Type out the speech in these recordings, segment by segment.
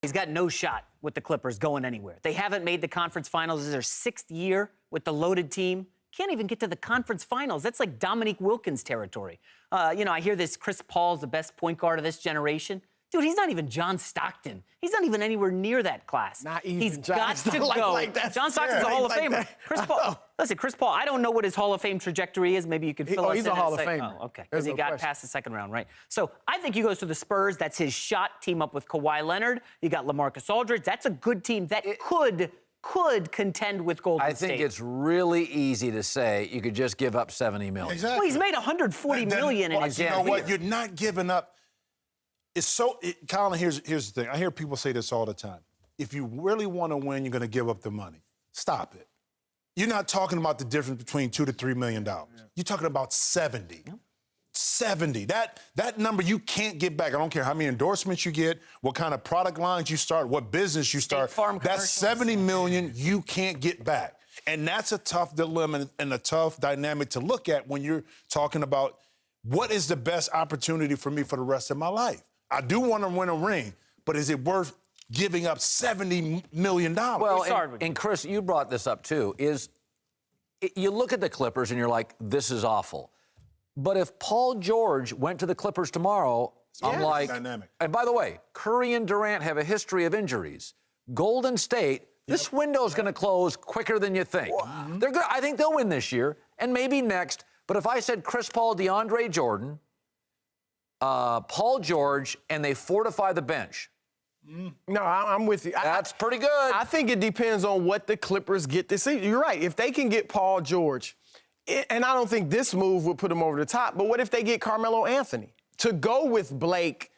He's got no shot with the Clippers going anywhere. They haven't made the conference finals. This is their 6th year with the loaded team. Can't even get to the conference finals. That's like Dominique Wilkins territory. I hear this Chris Paul's the best point guard of this generation. Dude, he's not even John Stockton. He's not even anywhere near that class. Not even He's John got to go. John Stockton's a Hall of Famer. Chris Paul. Listen, Chris Paul, I don't know what his Hall of Fame trajectory is. Maybe you could fill us in. He's a Hall of Famer. Oh, okay. Because he got past the second round, right? So I think he goes to the Spurs. That's his shot. Team up with Kawhi Leonard. You got LaMarcus Aldridge. That's a good team that could contend with Golden State. I think it's really easy to say you could just give up $70 million. Exactly. Well, he's made $140 million in his You know what? year. You're not giving up. Colin, here's the thing. I hear people say this all the time. If you really want to win, you're going to give up the money. Stop it. You're not talking about the difference between $2 to $3 million. Yeah. You're talking about 70. Yeah. 70. That number you can't get back. I don't care how many endorsements you get, what kind of product lines you start, what business you start. That's $70 million you can't get back. And that's a tough dilemma and a tough dynamic to look at when you're talking about what is the best opportunity for me for the rest of my life. I do want to win a ring, but is it worth giving up $70 million? Well, and Chris, you brought this up too, you look at the Clippers and you're like, this is awful. But if Paul George went to the Clippers tomorrow, I'm like, dynamic. And by the way, Curry and Durant have a history of injuries. Golden State, this window's going to close quicker than you think. They're good. I think they'll win this year and maybe next. But if I said Chris Paul, DeAndre Jordan, Paul George, and they fortify the bench. No, I'm with you. That's pretty good. I think it depends on what the Clippers get this season. You're right. If they can get Paul George, and I don't think this move would put them over the top, but what if they get Carmelo Anthony to go with Blake,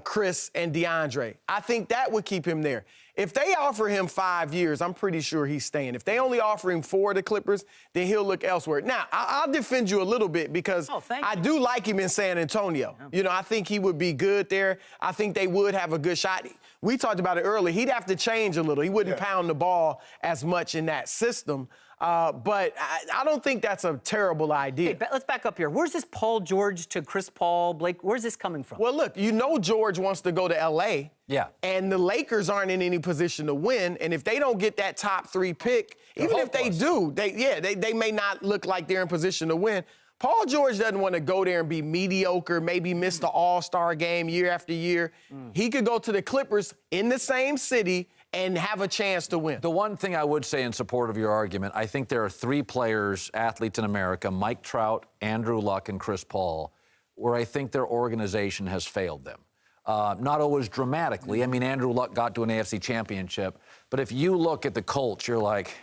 Chris, and DeAndre? I think that would keep him there. If they offer him 5 years, I'm pretty sure he's staying. If they only offer him 4 to Clippers, then he'll look elsewhere. Now, I'll defend you a little bit because I do like him in San Antonio. Yeah. You know, I think he would be good there. I think they would have a good shot. We talked about it earlier. He'd have to change a little. He wouldn't pound the ball as much in that system. But I don't think that's a terrible idea. Hey, let's back up here. Where's this Paul George to Chris Paul, Blake? Where's this coming from? Well, look, George wants to go to L.A. Yeah. And the Lakers aren't in any position to win. And if they don't get that top 3 pick, even if they do, they may not look like they're in position to win. Paul George doesn't want to go there and be mediocre, maybe miss the All-Star game year after year. He could go to the Clippers in the same city and have a chance to win. The one thing I would say in support of your argument, I think there are 3 players, athletes in America, Mike Trout, Andrew Luck, and Chris Paul, where I think their organization has failed them. Not always dramatically. I mean, Andrew Luck got to an AFC championship. But if you look at the Colts, you're like,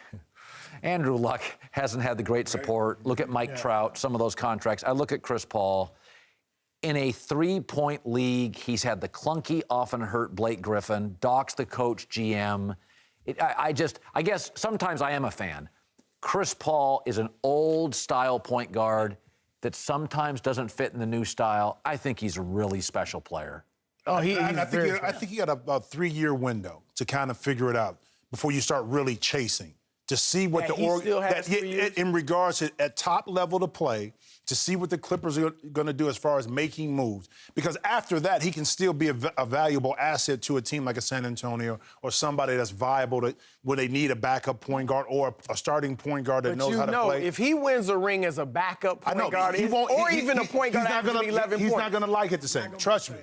Andrew Luck hasn't had the great support. Look at Mike Trout, some of those contracts. I look at Chris Paul. In a 3-point league, he's had the clunky, often hurt Blake Griffin. Doc's the coach, GM. I guess sometimes I am a fan. Chris Paul is an old-style point guard that sometimes doesn't fit in the new style. I think he's a really special player. Oh, I think he got about a 3-year window to kind of figure it out before you start really chasing. To see what in regards to at top level to play, to see what the Clippers are going to do as far as making moves. Because after that, he can still be a valuable asset to a team like a San Antonio or somebody that's viable where they need a backup point guard or a starting point guard that knows how to play. If he wins a ring as a backup point guard, or even a point guard averaging 11 points. He's not going to like it the same. Trust me.